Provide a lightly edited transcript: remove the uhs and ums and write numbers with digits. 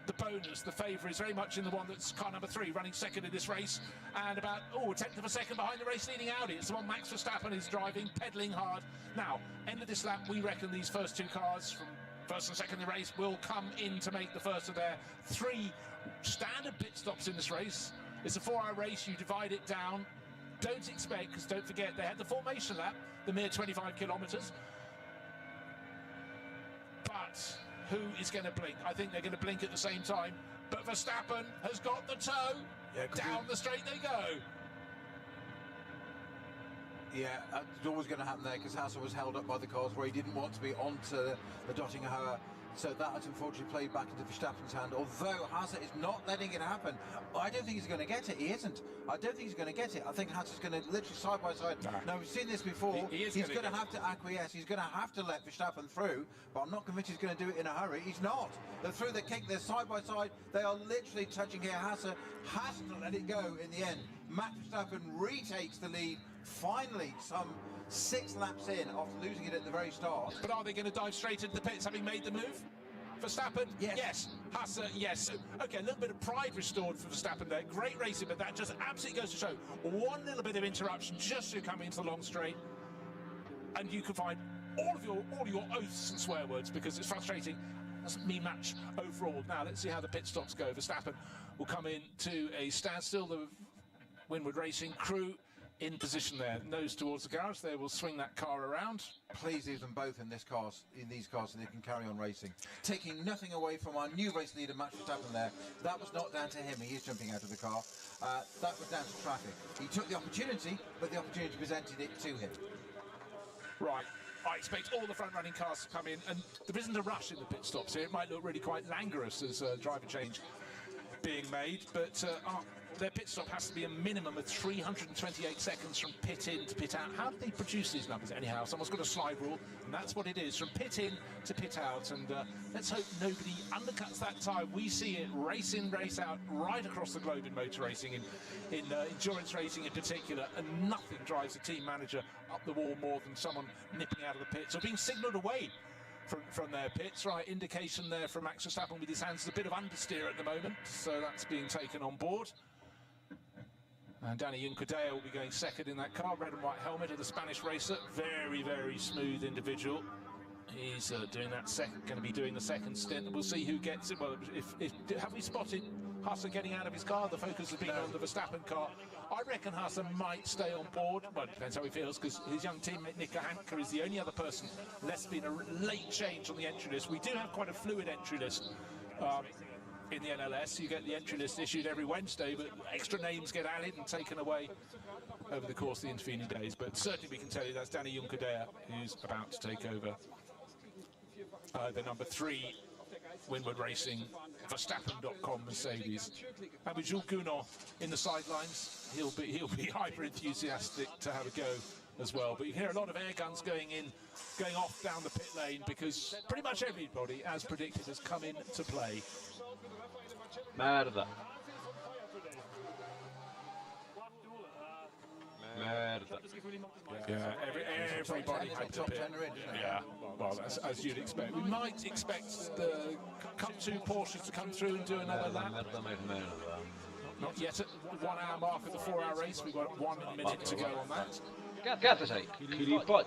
the bonus, the favour is very much in the one that's car number 3, running second in this race, and about, a tenth of a second behind the race leading Audi. It's the one Max Verstappen is driving, pedalling hard. Now, end of this lap, we reckon these first 2 cars from first and second in the race will come in to make the first of their 3 standard pit stops in this race. It's a 4-hour race, you divide it down. Don't expect, because don't forget, they had the formation lap, the mere 25 kilometres. But who is going to blink? I think they're going to blink at the same time. But Verstappen has got the toe. Yeah, down the straight they go. Yeah, it's always going to happen there because Hasse was held up by the cars where he didn't want to be onto the dotting her. So that has unfortunately played back into Verstappen's hand, although Hasse is not letting it happen. I don't think he's going to get it. He isn't. I don't think he's going to get it. I think Hasse's going to literally side by side. Now, we've seen this before. He's going to have to acquiesce. He's going to have to let Verstappen through, but I'm not convinced he's going to do it in a hurry. He's not. They're through the kick. They're side by side. They are literally touching here. Hasse has to let it go in the end. Max Verstappen retakes the lead, finally, some 6 laps in after losing it at the very start. But are they going to dive straight into the pits having made the move? Verstappen, yes. Hasse, yes. Okay, a little bit of pride restored for Verstappen there. Great racing, but that just absolutely goes to show one little bit of interruption just to come into the long straight, and you can find all your oaths and swear words because it's frustrating. Doesn't mean much overall. Now let's see how the pit stops go. Verstappen will come in to a standstill. The Winward Racing crew in position there, nose towards the garage. They will swing that car around. Please leave them both in these cars so they can carry on racing. Taking nothing away from our new race leader, Max Verstappen there. That was not down to him. He is jumping out of the car. That was down to traffic. He took the opportunity, but the opportunity presented it to him. Right. I expect all the front-running cars to come in, and there isn't a rush in the pit stops here. It might look really quite languorous as driver change being made, but their pit stop has to be a minimum of 328 seconds from pit in to pit out. How do they produce these numbers anyhow? Someone's got a slide rule, and that's what it is, from pit in to pit out. And let's hope nobody undercuts that time. We see it race in, race out, right across the globe in motor racing, in endurance racing in particular, and nothing drives a team manager up the wall more than someone nipping out of the pits or being signalled away from their pits. Right, indication there from Max Verstappen with his hands, a bit of understeer at the moment, so that's being taken on board. And Danny Juncadella will be going second in that car, red and white helmet of the Spanish racer. Very, very smooth individual. He's doing that going to be doing the second stint. We'll see who gets it. Well, have we spotted Hasse getting out of his car? The focus has been on the Verstappen car. I reckon Hasse might stay on board. Well, it depends how he feels, because his young teammate Nico Hanke is the only other person. There's been a late change on the entry list. We do have quite a fluid entry list. In the NLS, you get the entry list issued every Wednesday, but extra names get added and taken away over the course of the intervening days. But certainly we can tell you that's Danny Juncadella who's about to take over the number 3 Winward Racing Verstappen.com Mercedes. And with Jules Gounod in the sidelines, he'll be hyper enthusiastic to have a go as well. But you hear a lot of air guns going off down the pit lane, because pretty much everybody, as predicted, has come in to play. Merda. Merda. Yeah, everybody had to pit. Yeah, well, as you'd expect. We might expect the Cup 2 Porsches to come through and do another lap. Not yet at the 1 hour mark of the 4 hour race. We've got 1 minute to go on that. Kättä sei, kilipod.